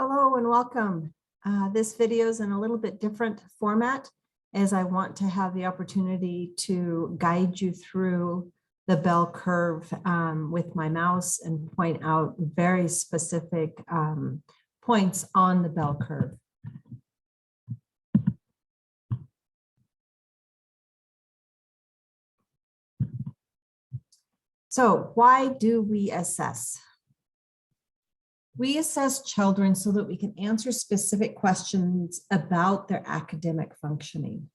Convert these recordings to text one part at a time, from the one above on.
Hello and welcome. This video is in a little bit different format as I want to have the opportunity to guide you through the bell curve with my mouse and point out very specific points on the bell curve. So why do we assess? We assess children so that we can answer specific questions about their academic functioning.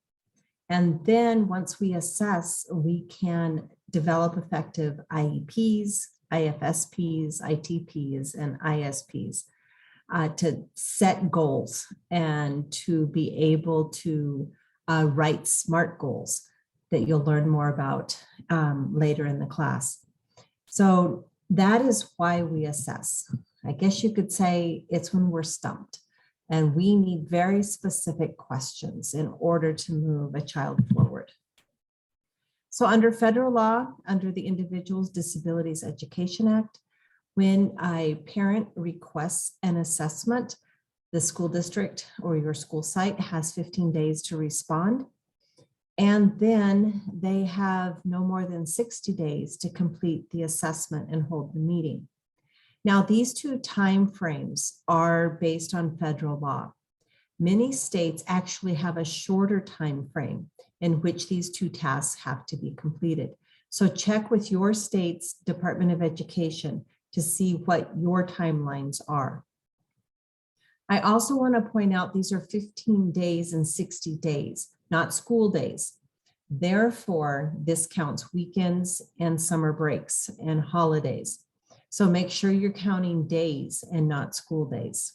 And then once we assess, we can develop effective IEPs, IFSPs, ITPs, and ISPs to set goals and to be able to write SMART goals that you'll learn more about later in the class. So that is why we assess. I guess you could say it's when we're stumped and we need very specific questions in order to move a child forward. So under federal law, under the Individuals with Disabilities Education Act, when a parent requests an assessment, the school district or your school site has 15 days to respond. And then they have no more than 60 days to complete the assessment and hold the meeting. Now, these two time frames are based on federal law. Many states actually have a shorter time frame in which these two tasks have to be completed. So check with your state's Department of Education to see what your timelines are. I also want to point out these are 15 days and 60 days, not school days. Therefore, this counts weekends and summer breaks and holidays. So make sure you're counting days and not school days.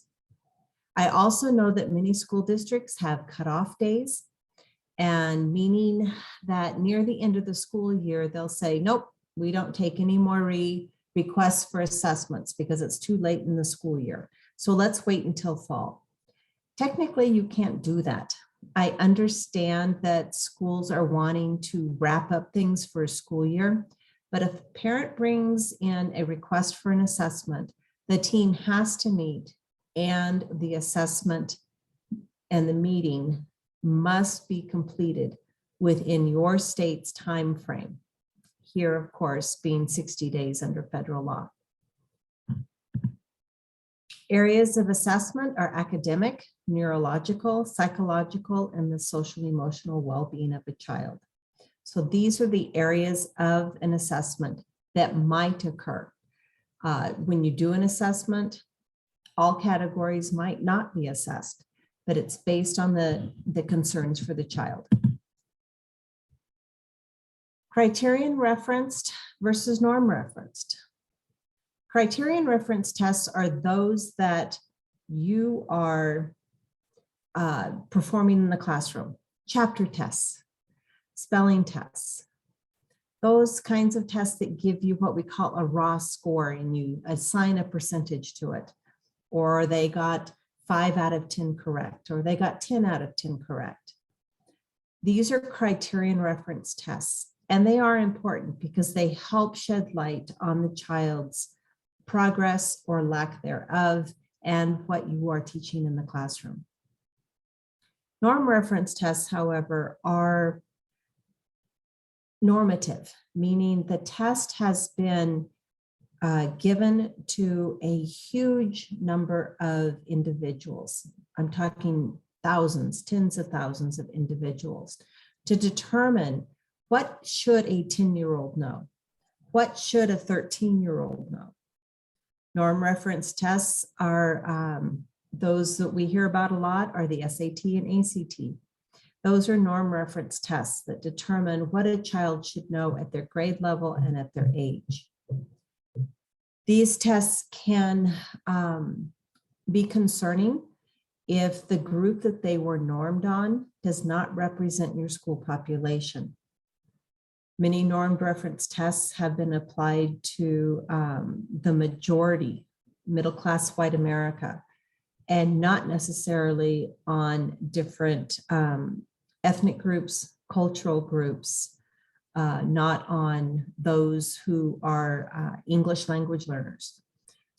I also know that many school districts have cutoff days, and meaning that near the end of the school year, they'll say, nope, we don't take any more requests for assessments because it's too late in the school year. So let's wait until fall. Technically, you can't do that. I understand that schools are wanting to wrap up things for a school year, but if a parent brings in a request for an assessment, the team has to meet, and the assessment and the meeting must be completed within your state's time frame. Here, of course, being 60 days under federal law. Areas of assessment are academic, neurological, psychological, and the social emotional well-being of a child. So these are the areas of an assessment that might occur. When you do an assessment, all categories might not be assessed, but it's based on the concerns for the child. Criterion referenced versus norm referenced. Criterion reference tests are those that you are performing in the classroom. Chapter tests, spelling tests, those kinds of tests that give you what we call a raw score and you assign a percentage to it, or they got 5 out of 10 correct, or they got 10 out of 10 correct. These are criterion reference tests, and they are important because they help shed light on the child's progress or lack thereof and what you are teaching in the classroom. Norm reference tests, however, are normative, meaning the test has been given to a huge number of individuals. I'm talking thousands, tens of thousands of individuals to determine what should a 10-year-old know? What should a 13-year-old know? Norm reference tests are those that we hear about a lot are the SAT and ACT. Those are norm reference tests that determine what a child should know at their grade level and at their age. These tests can be concerning if the group that they were normed on does not represent your school population. Many normed reference tests have been applied to the majority, middle-class white America, and not necessarily on different ethnic groups, cultural groups, not on those who are English language learners.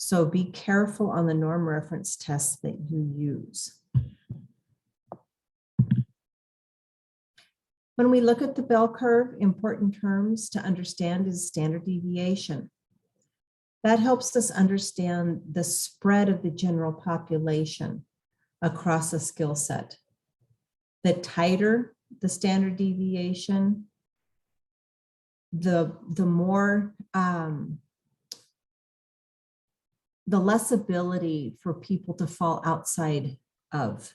So be careful on the norm reference tests that you use. When we look at the bell curve, important terms to understand is standard deviation. That helps us understand the spread of the general population across a skill set. The tighter the standard deviation, the more, the less ability for people to fall outside of.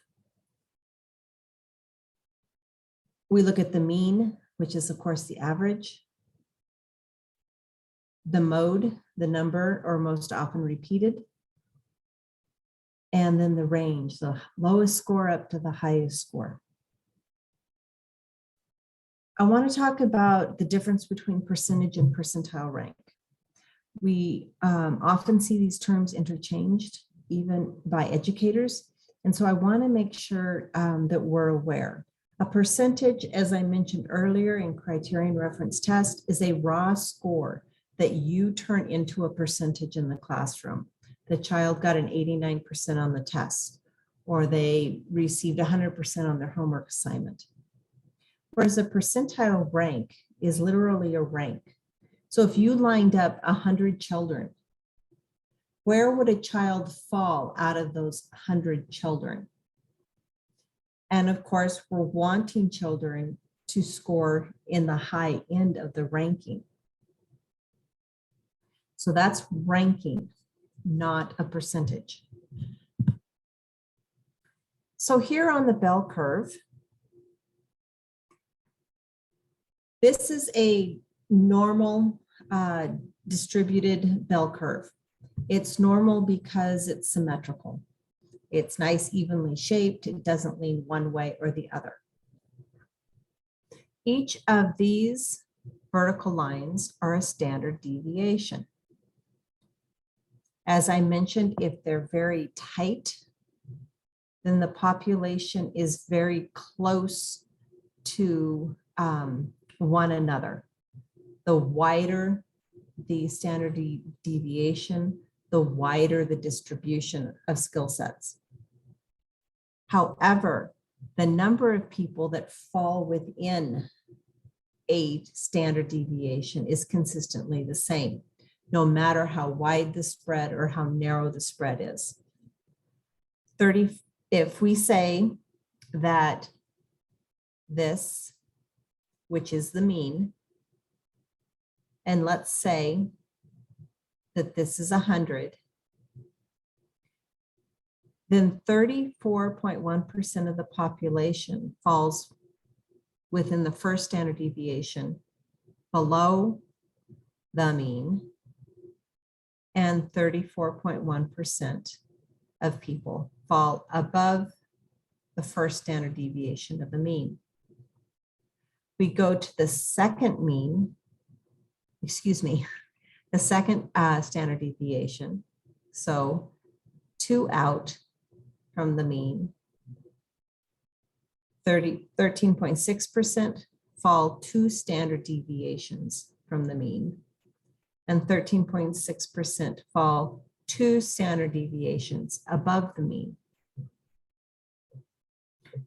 We look at the mean, which is of course the average, the mode, the number or most often repeated, and then the range, the lowest score up to the highest score. I want to talk about the difference between percentage and percentile rank. We often see these terms interchanged, even by educators. And so I want to make sure that we're aware. A percentage, as I mentioned earlier in Criterion reference test, is a raw score that you turn into a percentage in the classroom. The child got an 89% on the test, or they received 100% on their homework assignment. Whereas a percentile rank is literally a rank. So if you lined up 100 children, where would a child fall out of those 100 children? And of course, we're wanting children to score in the high end of the ranking. So that's ranking, not a percentage. So here on the bell curve, this is a normal distributed bell curve. It's normal because it's symmetrical. It's nice, evenly shaped. It doesn't lean one way or the other. Each of these vertical lines are a standard deviation. As I mentioned, if they're very tight, then the population is very close to one another. The wider the standard deviation, the wider the distribution of skill sets. However, the number of people that fall within a standard deviation is consistently the same, no matter how wide the spread or how narrow the spread is. If we say that this, which is the mean, and let's say that this is 100, then 34.1% of the population falls within the first standard deviation below the mean, and 34.1% of people fall above the first standard deviation of the mean. We go to the second mean, the second standard deviation. So 2 out from the mean, 13.6% fall 2 standard deviations from the mean, and 13.6% fall 2 standard deviations above the mean.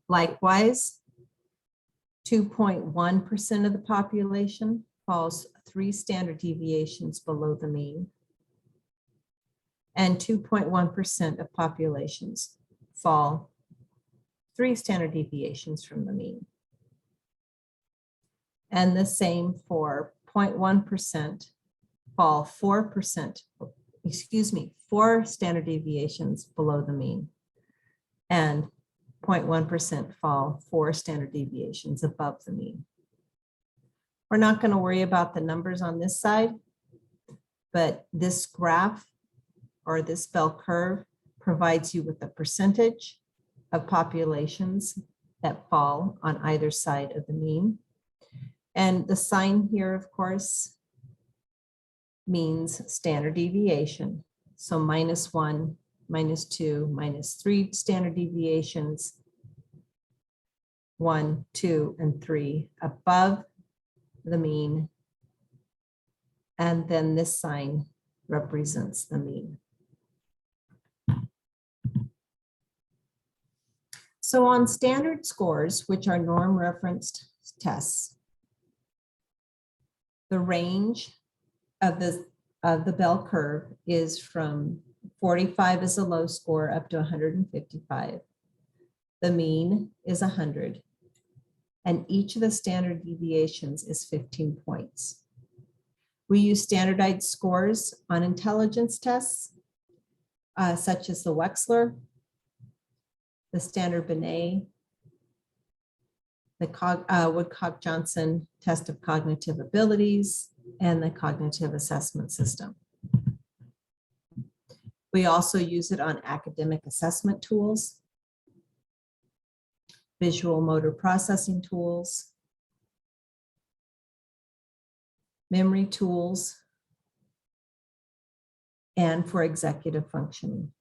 Likewise, 2.1% of the population falls 3 standard deviations below the mean, and 2.1% of populations fall 3 standard deviations from the mean. And the same for 0.1% fall 4 standard deviations below the mean, and 0.1% fall 4 standard deviations above the mean. We're not going to worry about the numbers on this side, but this graph or this bell curve provides you with the percentage of populations that fall on either side of the mean. And the sign here, of course, means standard deviation. So -1, -2, -3 standard deviations, 1, 2, and 3 above the mean. And then this sign represents the mean. So on standard scores, which are norm referenced tests, the range of the bell curve is from 45 as a low score up to 155. The mean is 100. And each of the standard deviations is 15 points. We use standardized scores on intelligence tests, such as the Wechsler, the Standard Binet, the Woodcock-Johnson test of cognitive abilities, and the cognitive assessment system. We also use it on academic assessment tools, visual motor processing tools, memory tools, and for executive functioning.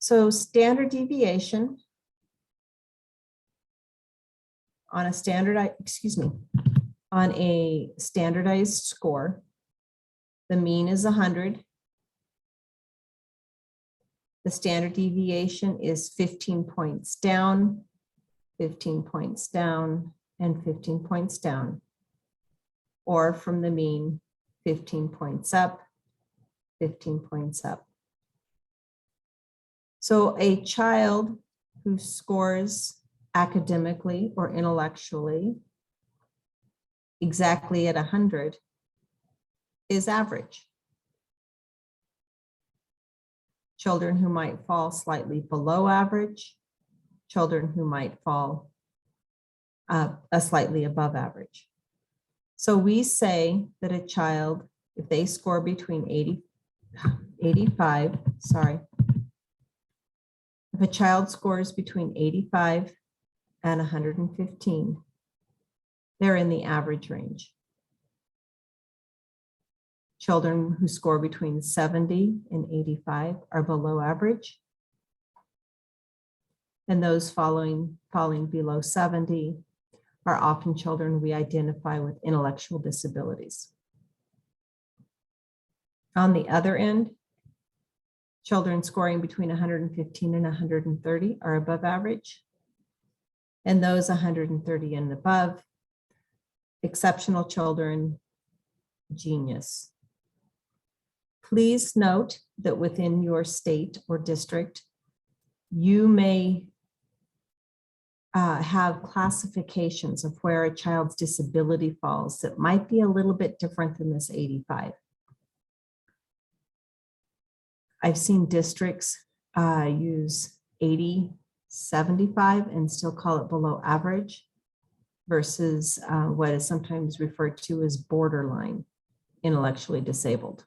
So standard deviation on a standardized score, the mean is 100. The standard deviation is 15 points down, 15 points down, and 15 points down. Or from the mean, 15 points up, 15 points up. So a child who scores academically or intellectually exactly at 100 is average. Children who might fall slightly below average, children who might fall slightly above average. So we say that a child, if they score between 85, if a child scores between 85 and 115, they're in the average range. Children who score between 70 and 85 are below average. And those falling below 70 are often children we identify with intellectual disabilities. On the other end, children scoring between 115 and 130 are above average. And those 130 and above, exceptional children, genius. Please note that within your state or district, you may have classifications of where a child's disability falls that might be a little bit different than this 85. I've seen districts use 80, 75 and still call it below average versus what is sometimes referred to as borderline intellectually disabled.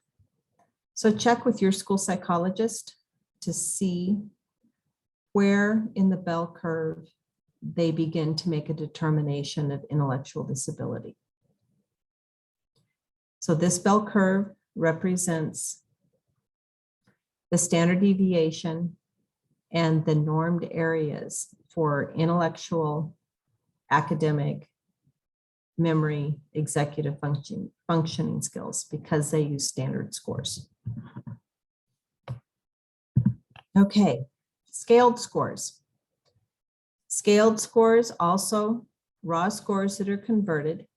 So check with your school psychologist to see where in the bell curve they begin to make a determination of intellectual disability. So this bell curve represents the standard deviation and the normed areas for intellectual, academic, memory, executive functioning skills because they use standard scores. Okay, scaled scores. Scaled scores, also raw scores that are converted.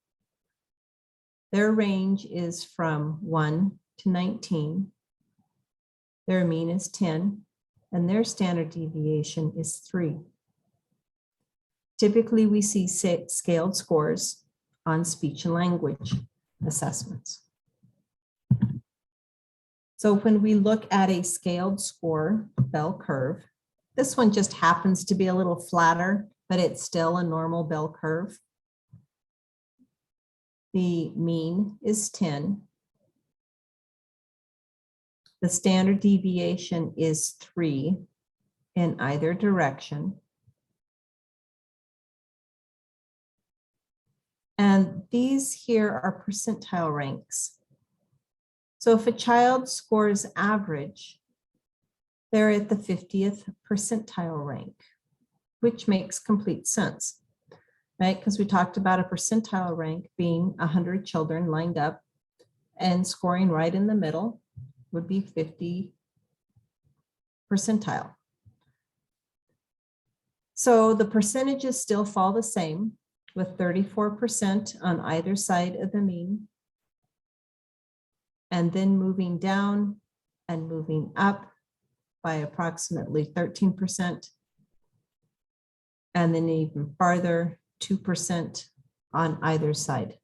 Their range is from 1 to 19. Their mean is 10, and their standard deviation is 3. Typically, we see scaled scores on speech and language assessments. So when we look at a scaled score bell curve, this one just happens to be a little flatter, but it's still a normal bell curve. The mean is 10. The standard deviation is 3 in either direction. And these here are percentile ranks. So if a child scores average, they're at the 50th percentile rank, which makes complete sense, right? Because we talked about a percentile rank being 100 children lined up and scoring right in the middle, would be 50 percentile. So the percentages still fall the same, with 34% on either side of the mean, and then moving down and moving up by approximately 13%, and then even farther, 2% on either side.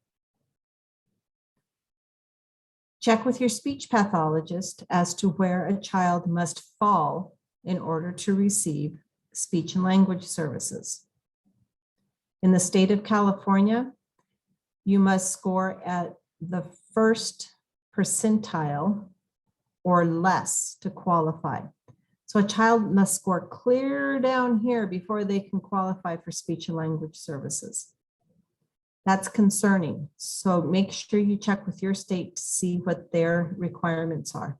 Check with your speech pathologist as to where a child must fall in order to receive speech and language services. In the state of California, you must score at the first percentile or less to qualify. So a child must score clear down here before they can qualify for speech and language services. That's concerning. So make sure you check with your state to see what their requirements are.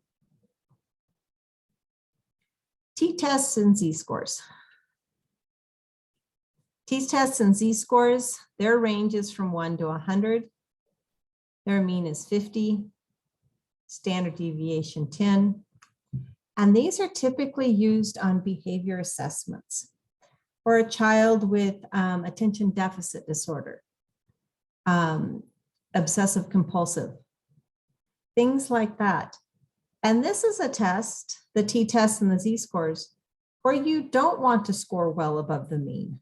T-tests and Z-scores. T-tests and Z-scores, their range is from 1 to 100. Their mean is 50, standard deviation 10. And these are typically used on behavior assessments for a child with attention deficit disorder, obsessive compulsive, things like that. And this is a test, the T-test and the Z-scores, where you don't want to score well above the mean.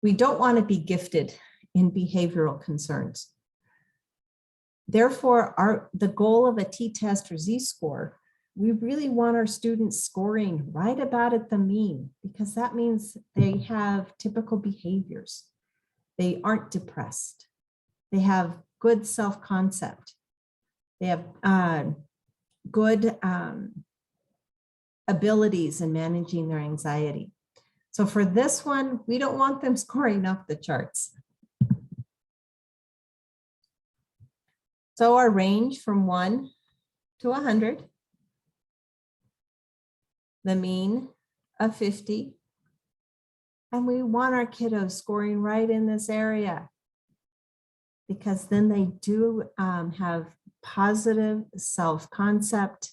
We don't want to be gifted in behavioral concerns. Therefore, the goal of a T-test or Z-score, we really want our students scoring right about at the mean, because that means they have typical behaviors. They aren't depressed. They have good self-concept. They have good abilities in managing their anxiety. So for this one, we don't want them scoring off the charts. So our range from 1 to 100, the mean of 50, and we want our kiddos scoring right in this area, because then they do have positive self-concept,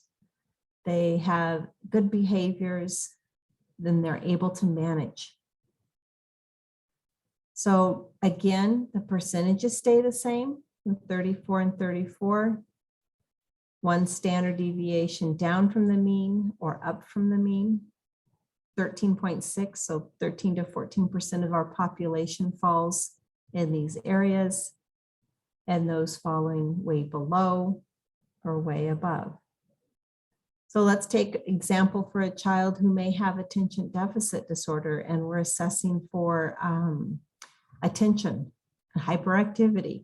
they have good behaviors, then they're able to manage. So again, the percentages stay the same with 34 and 34. One standard deviation down from the mean or up from the mean. 13.6, so 13 to 14% of our population falls in these areas, and those falling way below or way above. So let's take example for a child who may have attention deficit disorder, and we're assessing for attention and hyperactivity.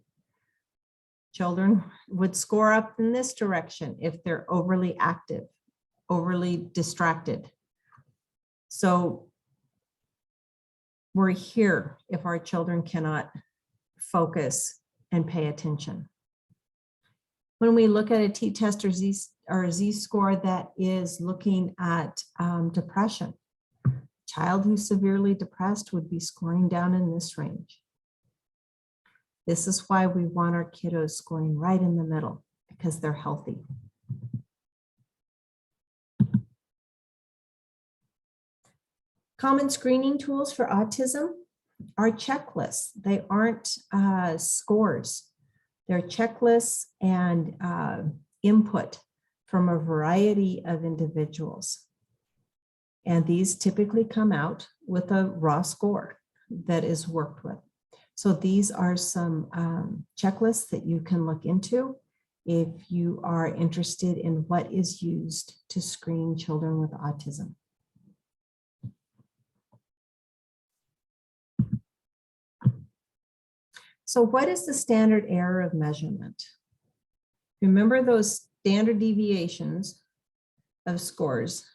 Children would score up in this direction if they're overly active, overly distracted. So we're here if our children cannot focus and pay attention. When we look at a T-test or a Z-score that is looking at depression, a child who's severely depressed would be scoring down in this range. This is why we want our kiddos scoring right in the middle, because they're healthy. Common screening tools for autism are checklists. They aren't scores. They're checklists and input from a variety of individuals. And these typically come out with a raw score that is worked with. So these are some checklists that you can look into if you are interested in what is used to screen children with autism. So what is the standard error of measurement? Remember those standard deviations of scores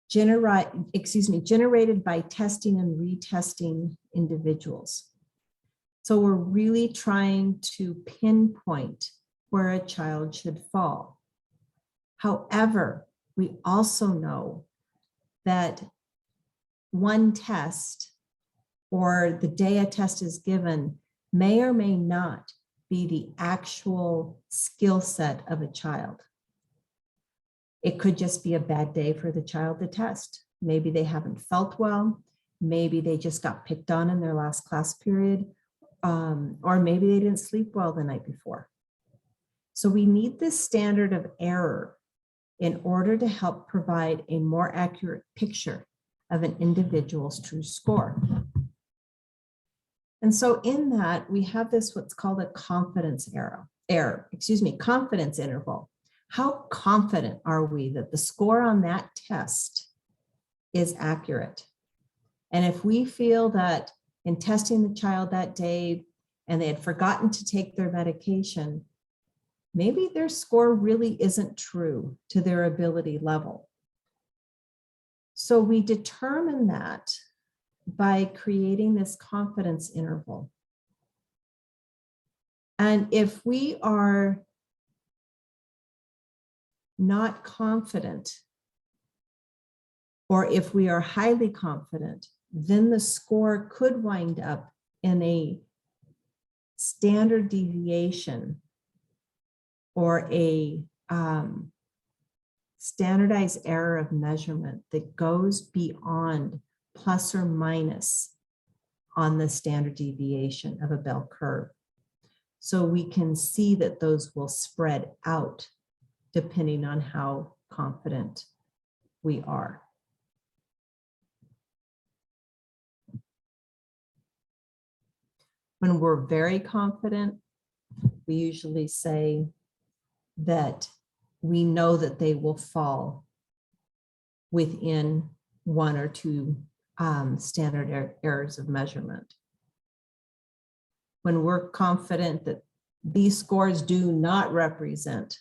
generated by testing and retesting individuals. So we're really trying to pinpoint where a child should fall. However, we also know that one test or the day a test is given may or may not be the actual skill set of a child. It could just be a bad day for the child to test. Maybe they haven't felt well. Maybe they just got picked on in their last class period. Or maybe they didn't sleep well the night before. So we need this standard of error in order to help provide a more accurate picture of an individual's true score. And so in that, we have this what's called a confidence confidence interval. How confident are we that the score on that test is accurate? And if we feel that in testing the child that day and they had forgotten to take their medication, maybe their score really isn't true to their ability level. So we determine that by creating this confidence interval. And if we are not confident, or if we are highly confident, then the score could wind up in a standard deviation or a standardized error of measurement that goes beyond plus or minus on the standard deviation of a bell curve. So we can see that those will spread out depending on how confident we are. When we're very confident, we usually say that we know that they will fall within one or two standard errors of measurement. When we're confident that these scores do not represent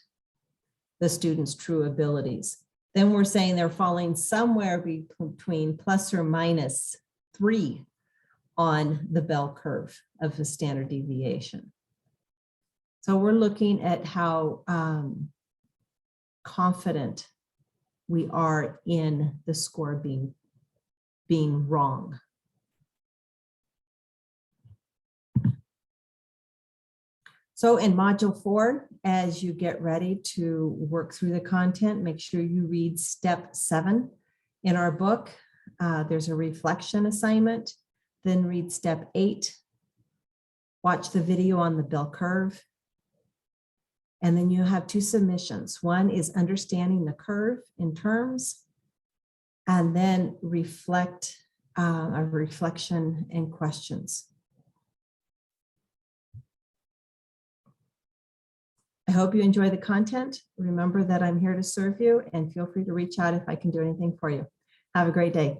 the student's true abilities, then we're saying they're falling somewhere between plus or minus 3 on the bell curve of the standard deviation. So we're looking at how confident we are in the score being wrong. So in module 4, as you get ready to work through the content, make sure you read step 7 in our book. There's a reflection assignment. Then read step 8, watch the video on the bell curve. And then you have 2 submissions. One is understanding the curve in terms, and then reflect a reflection and questions. I hope you enjoy the content. Remember that I'm here to serve you, and feel free to reach out if I can do anything for you. Have a great day.